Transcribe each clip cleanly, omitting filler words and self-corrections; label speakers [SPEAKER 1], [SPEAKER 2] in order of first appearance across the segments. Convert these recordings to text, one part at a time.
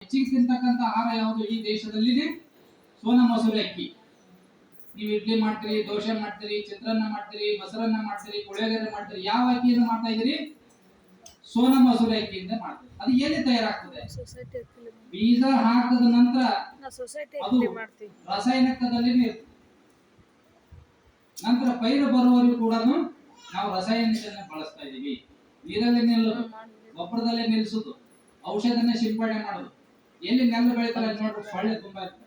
[SPEAKER 1] ಹೆಚ್ಚಿಗೆ ತಿಂತಕ್ಕಂಥ ಆಹಾರ ಯಾವುದು ಈ ದೇಶದಲ್ಲಿ? ಸೋನಾ ಮಸೂರಿ ಅಕ್ಕಿ. ನೀವು ಇಡ್ಲಿ ಮಾಡ್ತೀರಿ, ದೋಸೆ ಮಾಡ್ತೀರಿ, ಚಿತ್ರಾನ್ನ ಮಾಡ್ತೀರಿ, ಮೊಸರನ್ನ ಮಾಡ್ತೀರಿ, ಪುಳಿಯೋಗರೆ ಮಾಡ್ತೀರಿ. ಯಾವ ಅಕ್ಕಿಯಿಂದ ಮಾಡ್ತಾ ಇದ್ದೀರಿ? ಸೋನಾ ಮಸೂರಿ ಅಕ್ಕಿಯಿಂದ ಮಾಡ್ತೀರಿ. ಅದು ಎಲ್ಲಿ ತಯಾರಾಗ್ತದೆ? ಬೀಜ ಹಾಕಿದ ನಂತರ ಅದು ರಾಸಾಯನಿಕದಲ್ಲಿ ಇರ್ತದೆ. ನಂತರ ಪೈರು ಬರುವವರೆಗೂ ಕೂಡ ನಾವು ರಾಸಾಯನಿಕನ ಬಳಸ್ತಾ ಇದೀವಿ. ನೀರಲ್ಲಿ ನಿಲ್ಲೋದು, ಗೊಬ್ಬರದಲ್ಲೇ ನಿಲ್ಲಿಸೋದು, ಔಷಧನ ಸಿಂಪಡಣೆ ಮಾಡೋದು. ಎಲ್ಲಿ ನೆಲ್ಲು ಬೆಳೀತಾರೆ ನೋಡ್ರಿ, ಸೊಳ್ಳೆ ತುಂಬಾ ಇರ್ತದೆ.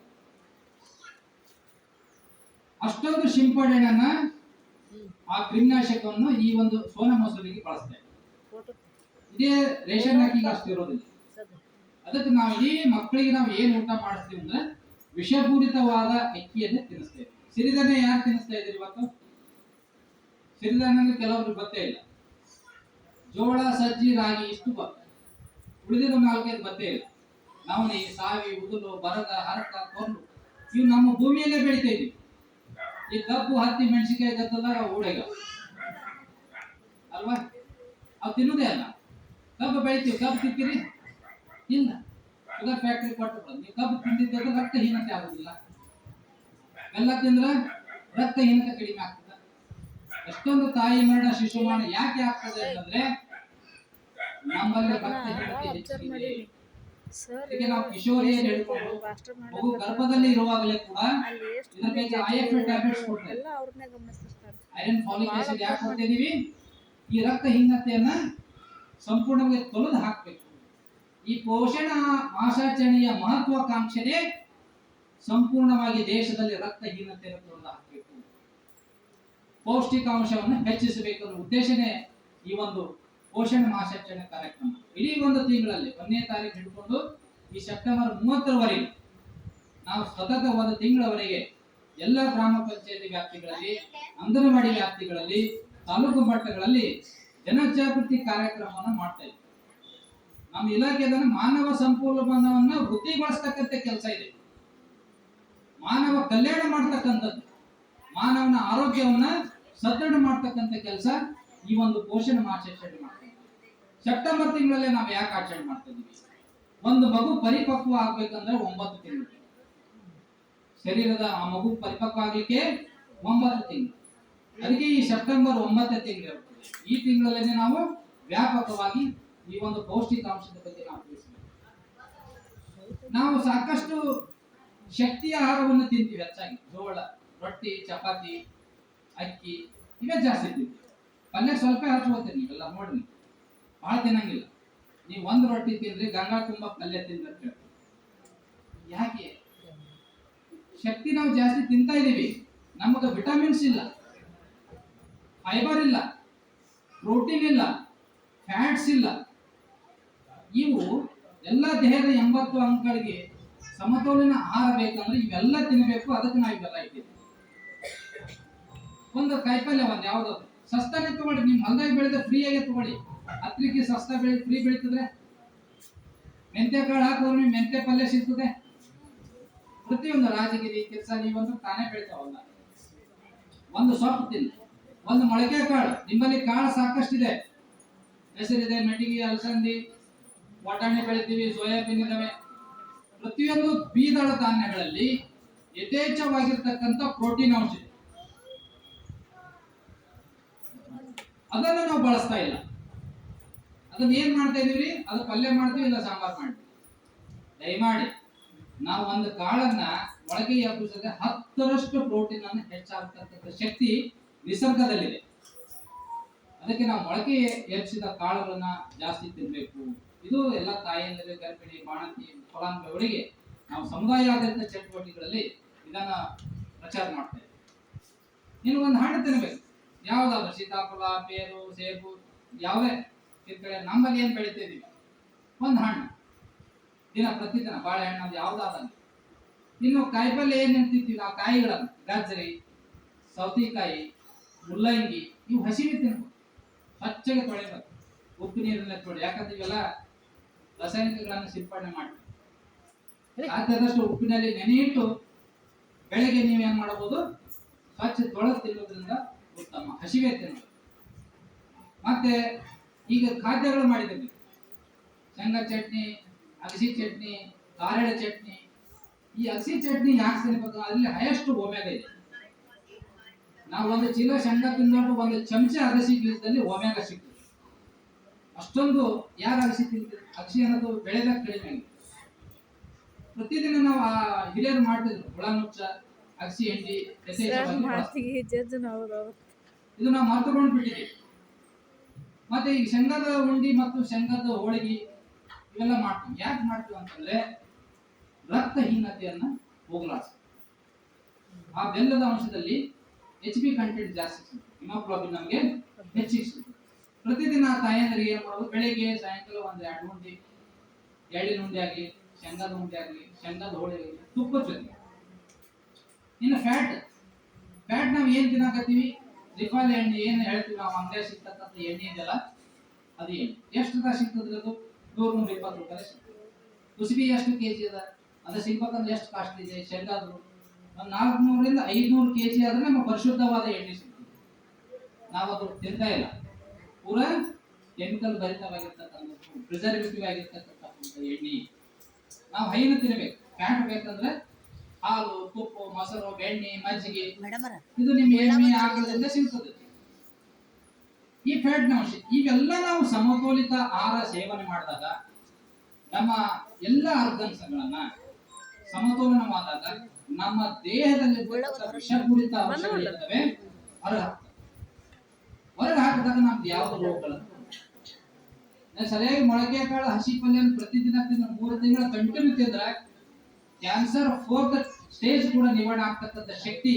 [SPEAKER 1] ಅಷ್ಟೊಂದು ಸಿಂಪಡಣೆಯನ್ನ, ಆ ಕ್ರಿಮಿನಾಶಕವನ್ನು ಈ ಒಂದು ಸೋನಾ ಮಸೂರಿಗೆ ಬಳಸ್ತಾ ಇದ್ದೀವಿ. ಇದೇ ರೇಷನ್ ಅಕ್ಕಿಗೆ ಅಷ್ಟು ಇರೋದಿಲ್ಲ. ಅದಕ್ಕೆ ನಾವು ಈ ಮಕ್ಕಳಿಗೆ ನಾವು ಏನು ಊಟ ಮಾಡಿಸ್ತೀವಿ ಅಂದ್ರೆ ವಿಷಪೂರಿತವಾದ ಅಕ್ಕಿಯನ್ನೇ ತಿನ್ನಿಸ್ತೇವೆ. ಸಿರಿಧಾನ್ಯ ಯಾರು ತಿನ್ನಿಸ್ತಾ ಇದ್ದೀರಿ ಇವತ್ತು? ಸಿರಿಧಾನ್ಯ ಅಂದ್ರೆ ಕೆಲವರಿಗೆ ಗೊತ್ತೇ ಇಲ್ಲ. ಜೋಳ, ಸಜ್ಜಿ, ರಾಗಿ ಇಷ್ಟು ಗೊತ್ತ, ಉಳಿದಿರೋ 4-5 ಗೊತ್ತೇ ಇಲ್ಲ. ನವಣೆ, ಸಾವಿ, ಉದುಲು, ಬರಗ, ಹರಕ, ಕೊರ್ಲು ಇವು ನಮ್ಮ ಭೂಮಿಯಲ್ಲೇ ಬೆಳಿತಾ ಇದೀವಿ. ಈ ಕಬ್ಬು, ಹತ್ತಿ, ಮೆಣಸಿನಕಾಯಿ ಗದ್ದಲ ಊಳೆಗ ಅಲ್ವಾ? ಅವು ತಿನ್ನುವುದೇ ಅಲ್ಲ. ಕಬ್ಬು ಬೆಳಿತೀವಿ, ಕಬ್ಬು ತಿಂತೀರಿ? ಇಲ್ಲ. ಶುಗರ್ ಫ್ಯಾಕ್ಟರಿ ಕೊಟ್ಟು ನೀವು ಕಬ್ಬು ತಿಂದಿದ್ದರೆ ರಕ್ತಹೀನತೆ ಆಗುದಿಲ್ಲ. ಬೆಲ್ಲ ತಿಂದ್ರೆ ರಕ್ತಹೀನತೆ ಕಡಿಮೆ ಆಗ್ತದೆ. ಎಷ್ಟೊಂದು ತಾಯಿ ಮರಣ, ಶಿಶು ಮರಣ ಯಾಕೆ ಆಗ್ತದೆ ಅಂತಂದ್ರೆ ನಮ್ಮಲ್ಲಿ ರಕ್ತಹೀನತೆ ಹೆಚ್ಚಿದೆ. ಈಗ ನಾವು ಕಿಶೋರಿಯಲ್ಲಿ ಹೇಳ್ಕೊಂಡು ಮಗು ಗರ್ಭದಲ್ಲಿ ಇರುವಾಗಲೇ ಕೂಡ ಇದಕ್ಕೆ IFA ಟ್ಯಾಬ್ಲೆಟ್ಸ್ ಕೊಡ್ತಾರೆ. ಐರನ್, ಫಾಲಿಕ್ ಆಸಿಡ್ ಯಾಕೆ ಕೊಡ್ತಾ ಇದೀವಿ? ಈ ರಕ್ತಹೀನತೆಯನ್ನ ಸಂಪೂರ್ಣವಾಗಿ ತೊಳೆದು ಹಾಕಬೇಕು. ಈ ಪೋಷಣ ಮಾಸಾಚರಣೆಯ ಮಹತ್ವಾಕಾಂಕ್ಷೆ ಸಂಪೂರ್ಣವಾಗಿ ದೇಶದಲ್ಲಿ ರಕ್ತಹೀನತೆಯನ್ನು ತೊಳೆದು ಹಾಕಬೇಕು, ಪೌಷ್ಟಿಕಾಂಶವನ್ನು ಹೆಚ್ಚಿಸಬೇಕು ಅನ್ನೋ ಉದ್ದೇಶನೇ ಈ ಒಂದು ಪೋಷಣ ಮಾಸಾಚರಣೆ ಕಾರ್ಯಕ್ರಮ. ಇಡೀ ಒಂದು ತಿಂಗಳಲ್ಲಿ 1ನೇ ತಾರೀಕು ಹಿಡ್ಕೊಂಡು ಈ ಸೆಪ್ಟೆಂಬರ್ 30ರವರೆಗೆ ನಾವು ಸತತ ಒಂದು ತಿಂಗಳವರೆಗೆ ಎಲ್ಲ ಗ್ರಾಮ ಪಂಚಾಯತಿ ವ್ಯಾಪ್ತಿಗಳಲ್ಲಿ, ಅಂಗನವಾಡಿ ವ್ಯಾಪ್ತಿಗಳಲ್ಲಿ, ತಾಲೂಕು ಮಟ್ಟಗಳಲ್ಲಿ ಜನಜಾಗೃತಿ ಕಾರ್ಯಕ್ರಮವನ್ನು ಮಾಡ್ತಾ ಇದ್ದೀವಿ. ನಮ್ಮ ಇಲಾಖೆಯನ್ನು ಮಾನವ ಸಂಪನ್ಮೂಲವನ್ನು ವೃದ್ಧಿಗೊಳಿಸ್ತಕ್ಕಂಥ ಕೆಲಸ ಇದೆ. ಮಾನವ ಕಲ್ಯಾಣ ಮಾಡ್ತಕ್ಕಂಥದ್ದು, ಮಾನವನ ಆರೋಗ್ಯವನ್ನ ಸದೃಢ ಮಾಡ್ತಕ್ಕಂಥ ಕೆಲಸ ಈ ಒಂದು ಪೋಷಣ ಮಾಸಾಚರಣೆ ಮಾಡ್ತೀವಿ. ಸೆಪ್ಟೆಂಬರ್ ತಿಂಗಳಲ್ಲೇ ನಾವು ಯಾಕೆ ಆಚರಣೆ ಮಾಡ್ತಾ ಇದೀವಿ? ಒಂದು ಮಗು ಪರಿಪಕ್ವ ಆಗ್ಬೇಕಂದ್ರೆ 9 ತಿಂಗಳು. ಶರೀರದ ಆ ಮಗು ಪರಿಪಕ್ವ ಆಗ್ಲಿಕ್ಕೆ 9 ತಿಂಗಳು. ಅದಕ್ಕೆ ಈ ಸೆಪ್ಟೆಂಬರ್ 9ನೇ ತಿಂಗಳು ಇರ್ತದೆ. ಈ ತಿಂಗಳಲ್ಲೇ ನಾವು ವ್ಯಾಪಕವಾಗಿ ಈ ಒಂದು ಪೌಷ್ಟಿಕಾಂಶದ ಬಗ್ಗೆ ನಾವು ತಿಳಿಸಬೇಕು. ನಾವು ಸಾಕಷ್ಟು ಶಕ್ತಿಯ ಆಹಾರವನ್ನು ತಿಂತೀವಿ. ಹೆಚ್ಚಾಗಿ ಜೋಳ, ರೊಟ್ಟಿ, ಚಪಾತಿ, ಅಕ್ಕಿ ಇವೇ ಜಾಸ್ತಿ ತಿಂತೀವಿ. ಪಲ್ಯ ಸ್ವಲ್ಪ ಹಚ್ಕೋತೀರಿ ನೀವೆಲ್ಲ ನೋಡ್ರಿ, ಬಹಳ ತಿನ್ನಂಗಿಲ್ಲ. ನೀವು 1 ರೊಟ್ಟಿ ತಿಂದ್ರಿ, ಗಂಗಾ ತುಂಬ ಪಲ್ಯ ತಿಂದ್ರೆ ಯಾಕೆ? ಶಕ್ತಿ ನಾವು ಜಾಸ್ತಿ ತಿಂತಾ ಇದೀವಿ, ನಮಗೆ ವಿಟಮಿನ್ಸ್ ಇಲ್ಲ, ಫೈಬರ್ ಇಲ್ಲ, ಪ್ರೋಟೀನ್ ಇಲ್ಲ, ಫ್ಯಾಟ್ಸ್ ಇಲ್ಲ. ಇವು ಎಲ್ಲ ದೇಹದ 80 ಅಂಗಗಳಿಗೆ ಸಮತೋಲನ ಆಹಾರ ಬೇಕಂದ್ರೆ ಇವೆಲ್ಲ ತಿನ್ನಬೇಕು. ಅದಕ್ಕೆ ನಾವು ಇವೆಲ್ಲ ಇದ್ದೀವಿ. ಒಂದು ಕಾಯಿಪಲ್ಯ ಒಂದು ಯಾವ್ದು ಸಸ್ತಾನೆ ತಗೊಳ್ಳಿ, ನಿಮ್ ಹೊಲದಾಗ ಬೆಳೆದ ಫ್ರೀ ಆಗಿ ತಗೊಳ್ಳಿ. ಹತ್ರಿಕೆ ಸಸ್ತಾ ಬೆಳೆ ಫ್ರೀ ಬೆಳೀತದೆ. ಮೆಂತ್ಯ ಕಾಳು ಹಾಕೋರು ನೀವು ಮೆಂತ್ಯ ಪಲ್ಯ ಸಿಗ್ತದೆ. ಪ್ರತಿಯೊಂದು ರಾಜಗಿರಿ, ಕಿರ್ಸಾಲಿ ಇವಂತೂ ತಾನೇ ಬೆಳಿತಾವಲ್ಲ. ಒಂದು ಸೊಪ್ಪು ತಿನ್ನಿ, ಒಂದು ಮೊಳಕೆ ಕಾಳು. ನಿಮ್ಮಲ್ಲಿ ಕಾಳು ಸಾಕಷ್ಟಿದೆ, ಹೆಸರಿದೆ, ಮೆಟ್ಟಿಗೆ, ಅಲಸಂದಿ, ವಟಾಣಿ ಬೆಳಿತೀವಿ, ಸೋಯಾಬೀನ್ ಇದಾವೆ. ಪ್ರತಿಯೊಂದು ದ್ವಿದಳ ಧಾನ್ಯಗಳಲ್ಲಿ ಯಥೇಚ್ಛವಾಗಿರ್ತಕ್ಕಂಥ ಪ್ರೋಟೀನ್ ಅಂಶ ಇದೆ. ಅದನ್ನು ನಾವು ಬಳಸ್ತಾ ಇಲ್ಲ. ಅದನ್ನ ಏನ್ ಮಾಡ್ತಾ ಇದೀವಿ? ಅದು ಪಲ್ಯ ಮಾಡ್ತೀವಿ, ಇಲ್ಲ ಸಾಂಬಾರ್ ಮಾಡ್ತೀವಿ. ದಯಮಾಡಿ ನಾವು ಒಂದು ಕಾಳನ್ನ ಮೊಳಕೆ ಎಬ್ಬಿಸಿದ್ರೆ 10ರಷ್ಟು ಪ್ರೋಟೀನ್ ಅನ್ನು ಹೆಚ್ಚಾಗತಕ್ಕಂಥ ಶಕ್ತಿ ನಿಸರ್ಗದಲ್ಲಿದೆ. ಅದಕ್ಕೆ ನಾವು ಮೊಳಕೆ ಎಬ್ಬಿಸಿದ ಕಾಳುಗಳನ್ನ ಜಾಸ್ತಿ ತಿನ್ಬೇಕು. ಇದು ಎಲ್ಲ ತಾಯಿಯಂದಿರು, ಗರ್ಭಿಣಿ, ಬಾಣಂತಿ, ಫಲಾನುಭವಿಗಳಿಗೆ ನಾವು ಸಮುದಾಯ ಆಧಾರಿತ ಚಟುವಟಿಕೆಗಳಲ್ಲಿ ಇದನ್ನ ಪ್ರಚಾರ ಮಾಡ್ತಾ ಇದ್ದೀವಿ. ನೀನು ಒಂದು ಹಣ್ಣು ತಿನ್ಬೇಕು, ಯಾವ್ದಾದ್ರು ಸೀತಾಫಲ, ಪೇರು, ಸೇಬು, ಯಾವುದೇ ಕಿತ್ತಳೆ. ನಮ್ಮಲ್ಲಿ ಏನ್ ಬೆಳಿತಾ ಇದೀವಿ? ಒಂದು ಹಣ್ಣು ಪ್ರತಿದಿನ ಬಾಳೆಹಣ್ಣು, ಅದು ಯಾವ್ದಾದ್ರು. ಇನ್ನು ಕಾಯಿಪಲ್ಯ ಏನ್ ತಿಂತೀವಿ ನಾವು? ಕಾಯಿಗಳನ್ನು ಗಜ್ಜರಿ, ಸೌತೆಕಾಯಿ, ಮುಲ್ಲಂಗಿ ಇವು ಹಸಿವೆ ತಿನ್ಬೇಕು. ಸ್ವಚ್ಛಗೆ ತೊಳಿಬೇಕು, ಉಪ್ಪು ನೀರನ್ನ ತೊಳಿ. ಯಾಕಂದ್ರೆ ಇವೆಲ್ಲ ರಾಸಾಯನಿಕಗಳನ್ನು ಸಿಂಪಡಣೆ ಮಾಡ್ತೀವಿ. ಸಾಧ್ಯದಷ್ಟು ಉಪ್ಪಿನಲ್ಲಿ ನೆನೆಯಿಟ್ಟು ಬೆಳಗ್ಗೆ ನೀವೇನ್ ಮಾಡಬಹುದು? ಸ್ವಚ್ಛ ತೊಳೆದು ತಿನ್ನೋದ್ರಿಂದ ಉತ್ತಮ. ಹಸಿವೆ ತಿನ್ನೋದು. ಮತ್ತೆ ಈಗ ಖಾದ್ಯಗಳು ಮಾಡಿದ್ದೀವಿ, ಶೇಂಗಾ ಚಟ್ನಿ, ಅಗಸಿ ಚಟ್ನಿ, ಕಾರೆಳ ಚಟ್ನಿ. ಈ ಅಗಸಿ ಚಟ್ನಿ ಯಾಕೆ ತಿನ್ಬೇಕು? ಅಲ್ಲಿ ಹೈಯೆಸ್ಟ್ ಒಮೆಗಾ ಇದೆ. ನಾವು ಒಂದು ಚೀಲ ಶೇಂಗಾ ತಿಂದಷ್ಟು ಒಂದು ಚಮಚ ಅಗಸಿ ಬೀಜದಲ್ಲಿ ಒಮೆಗಾ ಸಿಗ್ತದೆ. ಅಷ್ಟೊಂದು ಯಾರು ಅಗಸಿ ತಿಂತೀವಿ? ಅಗಸಿ ಅನ್ನೋದು ಬೆಳೆದಾಗ ಕಡಿಮೆ ಆಗಿದೆ. ಪ್ರತಿದಿನ ನಾವು ಆ ಹಿರಿಯರು ಮಾಡ್ತಿದ್ರು ಹುಳ ನುಚ್ಚ, ಅಗಸಿ ಹಿಂಡಿ, ಇದು ನಾವು ಮರ್ತಕೊಂಡು ಬಿಟ್ಟಿದ್ದೀವಿ. ಮತ್ತೆ ಈಗ ಶೇಂಗಾದ ಉಂಡಿ ಮತ್ತು ಶೇಂಗಾದ ಹೋಳಿಗೆ ಇವೆಲ್ಲ ಮಾಡ್ತೀವಿ. ಯಾಕೆ ಮಾಡ್ತೀವಿ ಅಂತಂದ್ರೆ ರಕ್ತಹೀನತೆಯನ್ನ ಹೋಗಲಾಡಿಸ. ಆ ಬೆಲ್ಲದ ಅಂಶದಲ್ಲಿ HB ಕಂಟೆಂಟ್ ಜಾಸ್ತಿ ಸಿಗುತ್ತೆ, ಹಿಮೋಗ್ಲೋಬಿನ್ ನಮಗೆ ಹೆಚ್ಚಿಗೆ ಸಿಗುತ್ತೆ. ಪ್ರತಿದಿನ ತಾಯಂದಿರಿಗೆ ಏನ್ ಮಾಡೋದು, ಬೆಳಿಗ್ಗೆ ಸಾಯಂಕಾಲ ಒಂದು 2 ಉಂಡಿ, ಎಳ್ಳಿನ ಉಂಡೆ ಆಗಲಿ, ಶೇಂಗಾದ ಉಂಡೆ ಆಗಲಿ, ಶೇಂಗಾದ ಹೋಳಿಗೆ ಆಗಲಿ, ತುಪ್ಪದ ಜೊತೆ. ಇನ್ನು ಫ್ಯಾಟ್ ನಾವು ಏನ್ ತಿನ್ನಕತ್ತೀವಿ? ರಿಫೈನ್ ಎಣ್ಣೆ ಏನು ಹೇಳ್ತೀವಿ ನಾವು, ಅಂಗಡಿಯಾಗ ಸಿಗ್ತಕ್ಕಂಥ ಎಣ್ಣೆ ಇದೆಯಲ್ಲ, ಅದು ಎಣ್ಣೆ ಎಷ್ಟು ಸಿಗ್ತದ್ರಿ? ಅದು 100-120 ರೂಪಾಯಿ ಸಿಗ್ತದೆ. ಕುಸುಬಿ ಎಷ್ಟು ಕೆಜಿ ಅದ? ಅದು ಸಿಗ್ಬೇಕಂದ್ರೆ ಎಷ್ಟು ಕಾಸ್ಟ್ ಇದೆ? ಶೇಂಗಾದ್ರು ಒಂದು 400-500 ಕೆಜಿ ಆದ್ರೆ ನಮಗೆ ಪರಿಶುದ್ಧವಾದ ಎಣ್ಣೆ ಸಿಗ್ತದೆ. ನಾವು ಅದು ತಿಂತಾ ಇಲ್ಲ, ಪೂರಾ ಕೆಮಿಕಲ್ ಭರಿತವಾಗಿರ್ತಕ್ಕಂಥ, ಪ್ರಿಸರ್ವೇಟಿವ್ ಆಗಿರ್ತಕ್ಕಂಥ ಎಣ್ಣೆ. ನಾವು ಹೈನು ತಿನ್ನಬೇಕು. ಫ್ಯಾಟ್ ಬೇಕಂದ್ರೆ ಹಾಲು, ತುಪ್ಪ, ಮೊಸರು, ಬೆಣ್ಣೆ, ಮಜ್ಜಿಗೆ, ಇದು ನಿಮ್ಮ ಎಮ್ಮೆ ಆಕಳದಿಂದ ಸಿಗ್ತದೆ. ಈ ಫ್ಯಾಟ್ ನ ಅಂಶ ಇವೆಲ್ಲ ನಾವು ಸಮತೋಲಿತ ಆಹಾರ ಸೇವನೆ ಮಾಡಿದಾಗ ನಮ್ಮ ಎಲ್ಲ ಆರ್ಗನ್ಸ್ಗಳನ್ನ ಸಮತೋಲನವಾದಾಗ ನಮ್ಮ ದೇಹದಲ್ಲಿ ವಿಷಪೂರಿತ ಅಂಶಗಳಿರ್ತವೆ ಹೊರಗೆ ಹಾಕಿದಾಗ ನಮ್ದು ಯಾವ್ದು ರೋಗಗಳು. ಸರಿಯಾಗಿ ಮೊಳಕೆ ಕಾಳು, ಹಸಿ ಪಲ್ಯ ಪ್ರತಿದಿನ 3 ತಿಂಗಳ ಕಂಟಿನ್ಯೂ ತಿಂದ್ರೆ ಕ್ಯಾನ್ಸರ್ 4th ಸ್ಟೇಜ್ ಕೂಡ ನಿವಾರಣೆ ಆಗ್ತಕ್ಕಂಥ ಶಕ್ತಿ